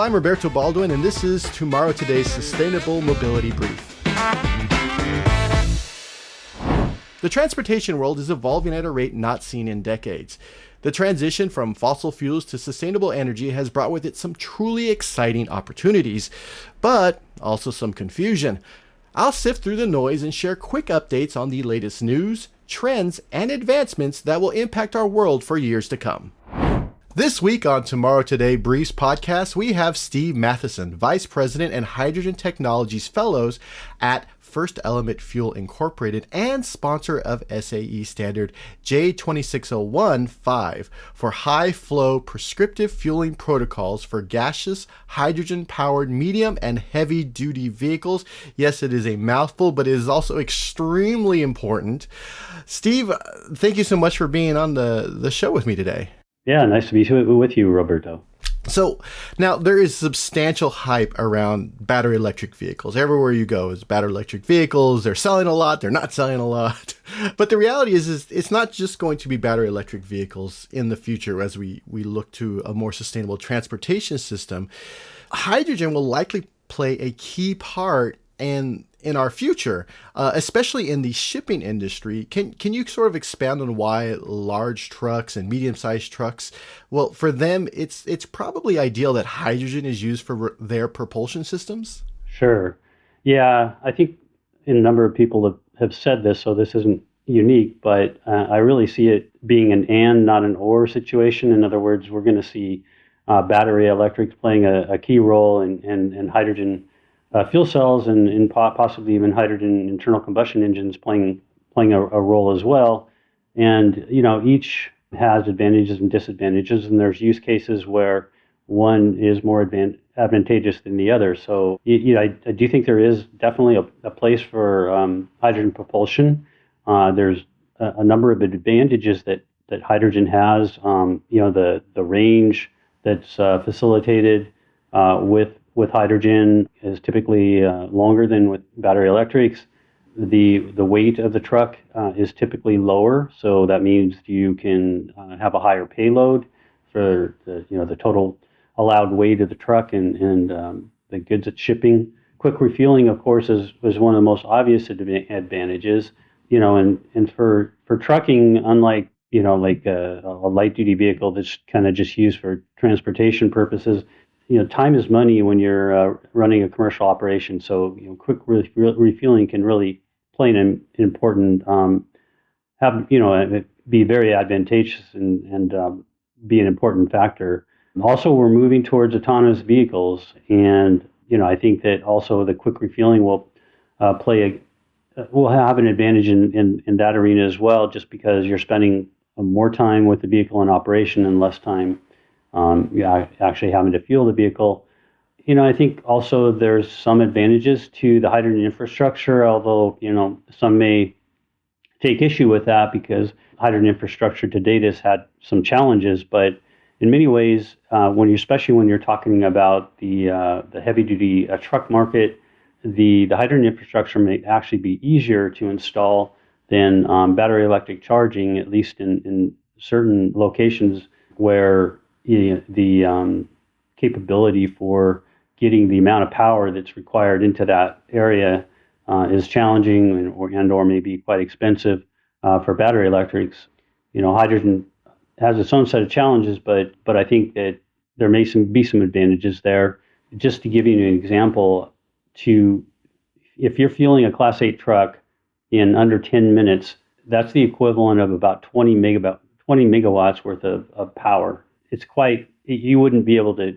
I'm Roberto Baldwin, and this is Tomorrow Today's Sustainable Mobility Brief. The transportation world is evolving at a rate not seen in decades. The transition from fossil fuels to sustainable energy has brought with it some truly exciting opportunities, but also some confusion. I'll sift through the noise and share quick updates on the latest news, trends, and advancements that will impact our world for years to come. This week on Tomorrow Today Briefs podcast, we have Steve Matheson, Vice President and Hydrogen Technologies Fellows at First Element Fuel Incorporated and sponsor of SAE standard J26015 for high-flow prescriptive fueling protocols for gaseous, hydrogen-powered medium and heavy-duty vehicles. Yes, it is a mouthful, but it is also extremely important. Steve, thank you so much for being on the show with me today. Yeah, nice to be with you, Roberto. So now there is substantial hype around battery electric vehicles. Everywhere you go is battery electric vehicles. They're selling a lot. They're not selling a lot. But the reality is it's not just going to be battery electric vehicles in the future as we look to a more sustainable transportation system. Hydrogen will likely play a key part in our future, especially in the shipping industry. Can you sort of expand on why large trucks and medium-sized trucks, well, for them, it's probably ideal that hydrogen is used for their propulsion systems? Sure. Yeah, I think a number of people have said this, so this isn't unique, but I really see it being an and, not an or situation. In other words, we're going to see battery electrics playing a key role in hydrogen fuel cells and possibly even hydrogen internal combustion engines playing a role as well. And, each has advantages and disadvantages, and there's use cases where one is more advantageous than the other. So, I do think there is definitely a place for hydrogen propulsion. There's a number of advantages that hydrogen has. The range that's facilitated with hydrogen is typically longer than with battery electrics. The weight of the truck is typically lower, so that means you can have a higher payload for the total allowed weight of the truck and the goods it's shipping. Quick refueling, of course, is one of the most obvious advantages. And for trucking, unlike like a light duty vehicle that's kind of just used for transportation purposes. Time is money when you're running a commercial operation. So, quick refueling can really play an important, be very advantageous and be an important factor. Also, we're moving towards autonomous vehicles, and I think that also the quick refueling will will have an advantage in that arena as well, just because you're spending more time with the vehicle in operation and less time actually having to fuel the vehicle. I think also there's some advantages to the hydrogen infrastructure, although, some may take issue with that because hydrogen infrastructure to date has had some challenges. But in many ways, especially when you're talking about the heavy duty truck market, the hydrogen infrastructure may actually be easier to install than battery electric charging, at least in certain locations where the capability for getting the amount of power that's required into that area is challenging and or maybe quite expensive for battery electrics. Hydrogen has its own set of challenges, but I think that there may be some advantages there. Just to give you an example, if you're fueling a Class 8 truck in under 10 minutes, that's the equivalent of about 20 megawatts worth of power. You wouldn't be able to,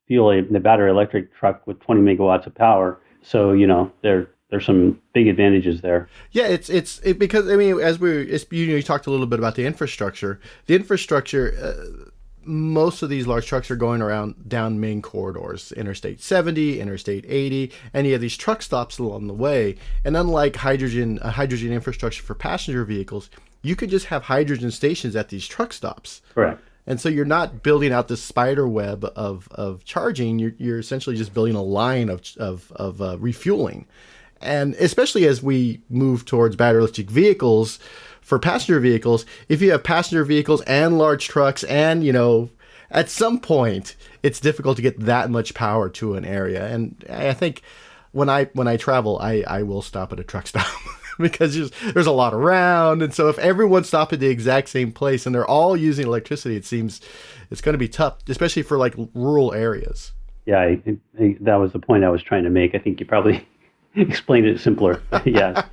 fuel the battery electric truck with 20 megawatts of power. So, there's some big advantages there. Yeah, it's because, you talked a little bit about the infrastructure. The infrastructure, most of these large trucks are going down main corridors, Interstate 70, Interstate 80, and you have these truck stops along the way. And unlike hydrogen infrastructure for passenger vehicles, you could just have hydrogen stations at these truck stops. Correct. And so you're not building out this spider web of charging. You're essentially just building a line of refueling. And especially as we move towards battery electric vehicles, for passenger vehicles, if you have passenger vehicles and large trucks and, at some point, it's difficult to get that much power to an area. And I think when I travel, I will stop at a truck stop because there's a lot around. And so if everyone stopped at the exact same place and they're all using electricity, it seems it's going to be tough, especially for like rural areas. Yeah, that was the point I was trying to make. I think you probably explained it simpler. Yeah.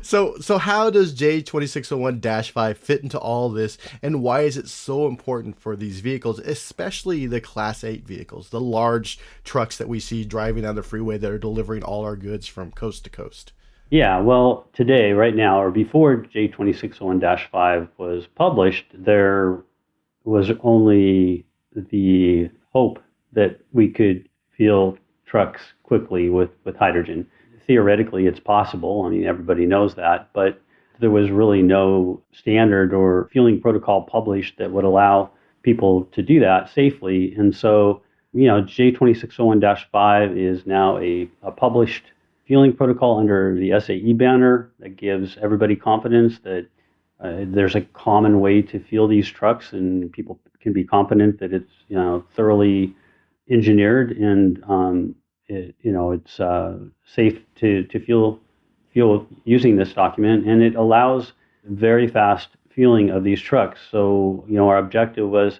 So how does J2601-5 fit into all this, and why is it so important for these vehicles, especially the Class 8 vehicles, the large trucks that we see driving down the freeway that are delivering all our goods from coast to coast? Yeah, well, today, right now, or before J2601-5 was published, there was only the hope that we could fuel trucks quickly with hydrogen. Theoretically, it's possible. I mean, everybody knows that, but there was really no standard or fueling protocol published that would allow people to do that safely. And so, J2601-5 is now a published fueling protocol under the SAE banner that gives everybody confidence that there's a common way to fuel these trucks, and people can be confident that it's thoroughly engineered and it's safe to fuel using this document, and it allows very fast fueling of these trucks. So our objective was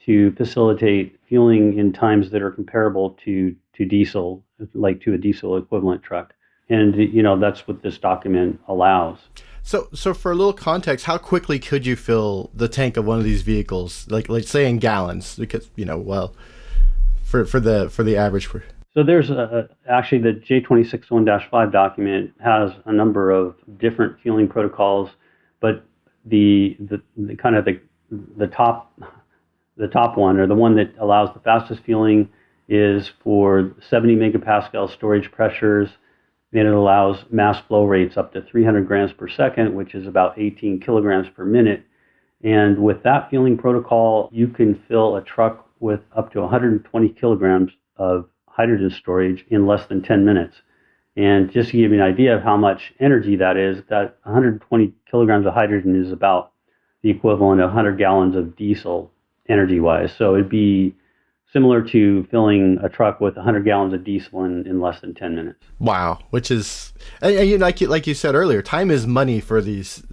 to facilitate fueling in times that are comparable to diesel, like to a diesel equivalent truck, and that's what this document allows. So for a little context, how quickly could you fill the tank of one of these vehicles, like say in gallons? Because for the average. So there's actually the J2601-5 document has a number of different fueling protocols, but the kind of the top one, or the one that allows the fastest fueling, is for 70 megapascal storage pressures, and it allows mass flow rates up to 300 grams per second, which is about 18 kilograms per minute. And with that fueling protocol, you can fill a truck with up to 120 kilograms of hydrogen storage in less than 10 minutes. And just to give you an idea of how much energy that is, that 120 kilograms of hydrogen is about the equivalent of 100 gallons of diesel energy-wise. So it'd be similar to filling a truck with 100 gallons of diesel in less than 10 minutes. Wow, which is, and like you said earlier, time is money for these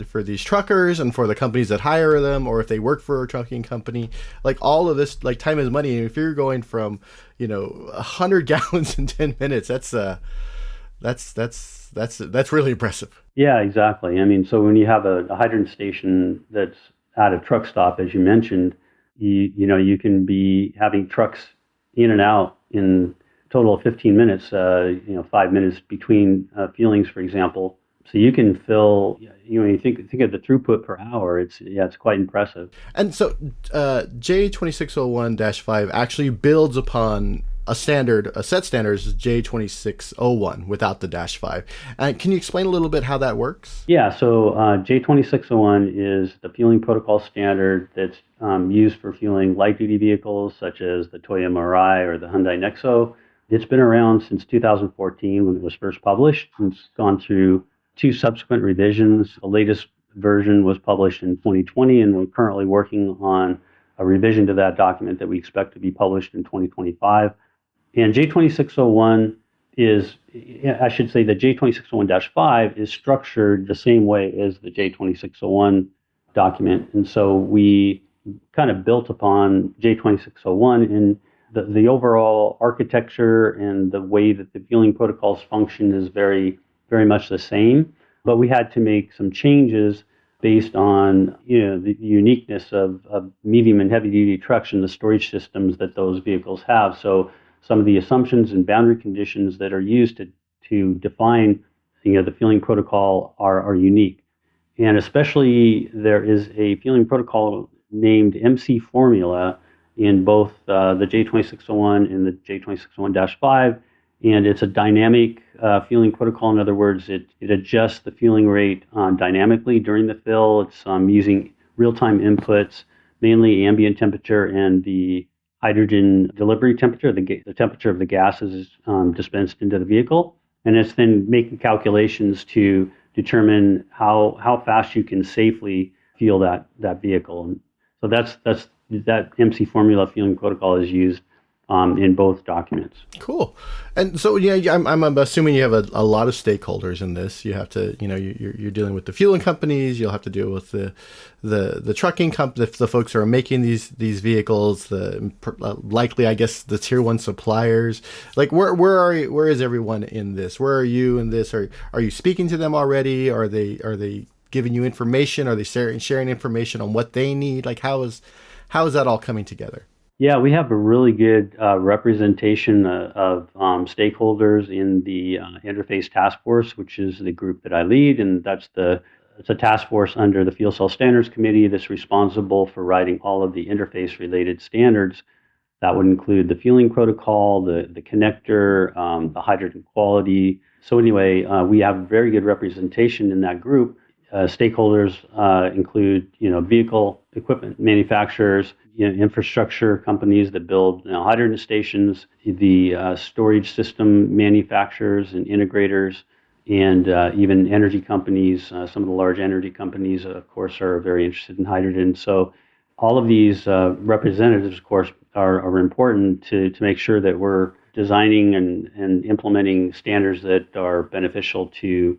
truckers and for the companies that hire them, or if they work for a trucking company. Like all of this, like time is money. And if you're going from 100 gallons in 10 minutes, that's really impressive. Yeah, exactly. I mean, so when you have a hydrogen station that's at a truck stop, as you mentioned, you can be having trucks in and out in a total of 15 minutes, 5 minutes between fuelings, for example. So you can fill, when you think of the throughput per hour, it's quite impressive. And so J2601-5 actually builds upon a set standard is J2601 without the -5. And can you explain a little bit how that works? Yeah, so J2601 is the fueling protocol standard that's used for fueling light-duty vehicles such as the Toyota Mirai or the Hyundai Nexo. It's been around since 2014 when it was first published. It's gone through 2 subsequent revisions. The latest version was published in 2020, and we're currently working on a revision to that document that we expect to be published in 2025. And J2601 is, I should say, the J2601-5 is structured the same way as the J2601 document. And so we kind of built upon J2601, and the overall architecture and the way that the fueling protocols function is very, very much the same. But we had to make some changes based on the uniqueness of medium and heavy duty trucks and the storage systems that those vehicles have. So some of the assumptions and boundary conditions that are used to define the fueling protocol are unique. And especially there is a fueling protocol named MC Formula in both the J2601 and the J2601-5, and it's a dynamic fueling protocol. In other words, it adjusts the fueling rate dynamically during the fill. It's using real-time inputs, mainly ambient temperature and the hydrogen delivery temperature, the temperature of the gases dispensed into the vehicle. And it's then making calculations to determine how fast you can safely fuel that vehicle. And so that's that MC formula fueling protocol is used in both documents. Cool. And so, yeah, I'm assuming you have a lot of stakeholders in this. You have to, you're dealing with the fueling companies. You'll have to deal with the trucking company, the folks who are making these vehicles. Likely, I guess, the tier one suppliers. Like, where is everyone in this? Where are you in this? Are you speaking to them already? Are they giving you information? Are they sharing information on what they need? Like, how is that all coming together? Yeah, we have a really good representation of stakeholders in the Interface Task Force, which is the group that I lead, and it's a task force under the Fuel Cell Standards Committee that's responsible for writing all of the interface-related standards. That would include the fueling protocol, the connector, the hydrogen quality. So anyway, we have very good representation in that group. Stakeholders include, vehicle equipment manufacturers, infrastructure companies that build hydrogen stations, the storage system manufacturers and integrators, and even energy companies. Some of the large energy companies, of course, are very interested in hydrogen. So all of these representatives, of course, are important to make sure that we're designing and implementing standards that are beneficial to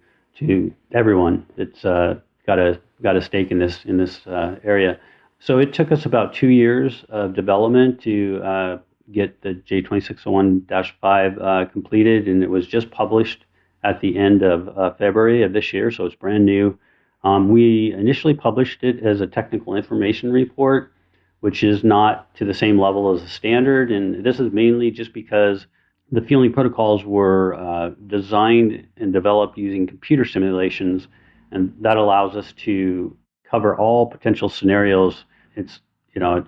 everyone that's got a stake in this area. So it took us about 2 years of development to get the J2601-5 completed, and it was just published at the end of February of this year, so it's brand new. We initially published it as a technical information report, which is not to the same level as the standard, and this is mainly just because the fueling protocols were designed and developed using computer simulations, and that allows us to cover all potential scenarios. It's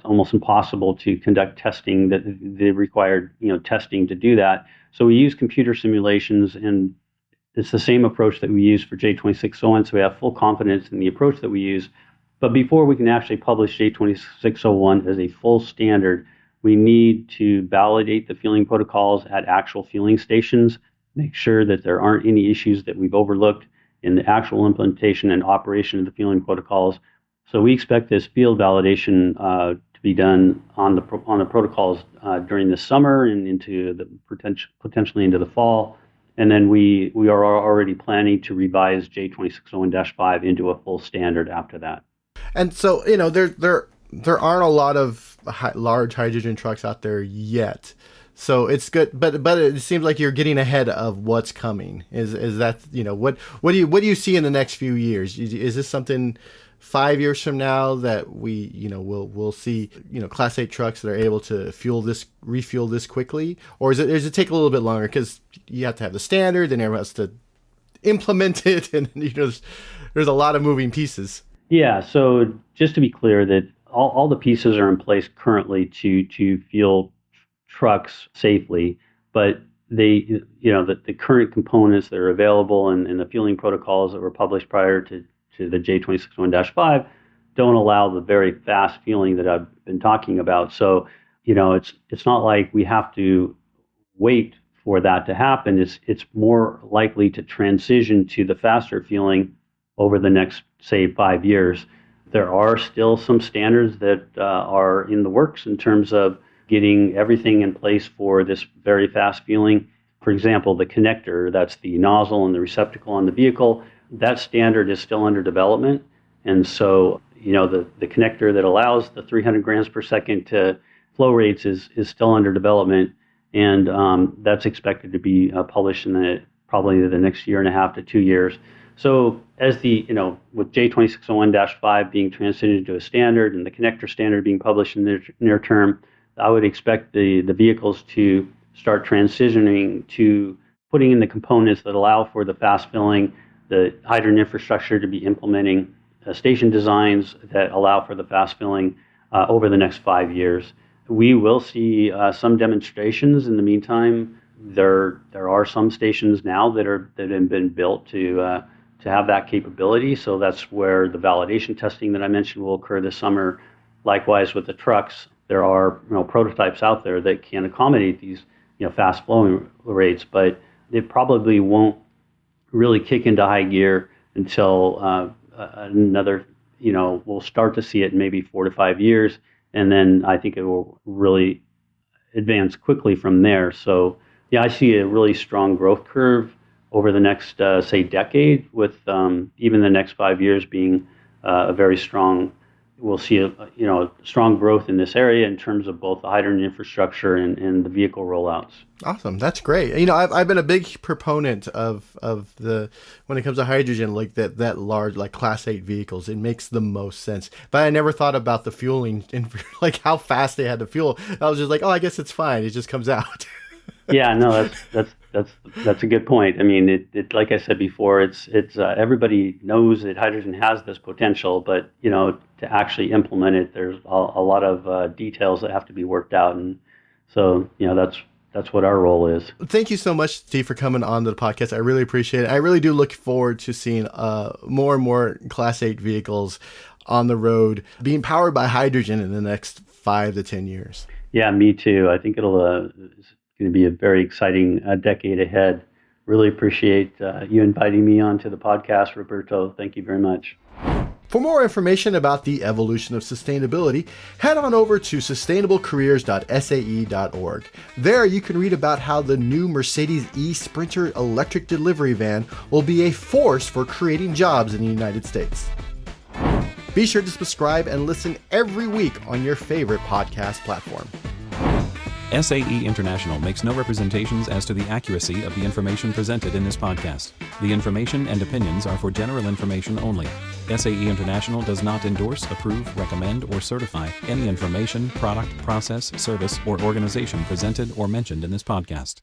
almost impossible to conduct testing, the required testing to do that. So we use computer simulations, and it's the same approach that we use for J2601. So we have full confidence in the approach that we use. But before we can actually publish J2601 as a full standard, we need to validate the fueling protocols at actual fueling stations, make sure that there aren't any issues that we've overlooked in the actual implementation and operation of the fueling protocols. So we expect this field validation to be done on the protocols during the summer and into the potentially into the fall. And then we are already planning to revise J2601-5 into a full standard after that. And so, there aren't a lot of large hydrogen trucks out there yet, so it's good. But it seems like you're getting ahead of what's coming. Is that what do you see in the next few years? Is this something 5 years from now that we'll see Class 8 trucks that are able to refuel this quickly, or does it take a little bit longer because you have to have the standard, then everyone has to implement it, and there's a lot of moving pieces. Yeah. So just to be clear, that all the pieces are in place currently to fuel trucks safely, but the current components that are available and the fueling protocols that were published prior to the J2601-5 don't allow the very fast fueling that I've been talking about. So it's not like we have to wait for that to happen. It's more likely to transition to the faster fueling over the next, say, 5 years. There are still some standards that are in the works in terms of getting everything in place for this very fast fueling. For example, the connector, that's the nozzle and the receptacle on the vehicle, that standard is still under development. And so, the connector that allows the 300 grams per second flow rates is still under development. And that's expected to be published in probably the next year and a half to 2 years. So as with J2601-5 being transitioned to a standard and the connector standard being published in the near term, I would expect the vehicles to start transitioning to putting in the components that allow for the fast filling, the hydrogen infrastructure to be implementing station designs that allow for the fast filling over the next 5 years. We will see some demonstrations in the meantime. There are some stations now that have been built to have that capability. So that's where the validation testing that I mentioned will occur this summer. Likewise with the trucks, there are prototypes out there that can accommodate these fast flowing rates, but it probably won't really kick into high gear until we'll start to see it in maybe 4 to 5 years. and then I think it will really advance quickly from there. So, yeah, I see a really strong growth curve over the next, say, decade, with even the next 5 years being a very strong. We'll see strong growth in this area in terms of both the hydrogen infrastructure and the vehicle rollouts. Awesome. That's great. You know, I've been a big proponent of the, when it comes to hydrogen, like that large, like Class 8 vehicles. It makes the most sense. But I never thought about the fueling and like how fast they had to fuel. I was just like, oh, I guess it's fine. It just comes out. Yeah, no, that's a good point. I mean, it like I said before, it's everybody knows that hydrogen has this potential, but to actually implement it, there's a lot of details that have to be worked out, and so that's what our role is. Thank you so much, Steve, for coming on to the podcast. I really appreciate it. I really do look forward to seeing more and more Class 8 vehicles on the road being powered by hydrogen in the next 5 to 10 years. Yeah, me too. I think it's going to be a very exciting decade ahead. Really appreciate you inviting me onto the podcast, Roberto. Thank you very much. For more information about the evolution of sustainability, head on over to sustainablecareers.sae.org. There you can read about how the new Mercedes e-Sprinter electric delivery van will be a force for creating jobs in the United States. Be sure to subscribe and listen every week on your favorite podcast platform. SAE International makes no representations as to the accuracy of the information presented in this podcast. The information and opinions are for general information only. SAE International does not endorse, approve, recommend, or certify any information, product, process, service, or organization presented or mentioned in this podcast.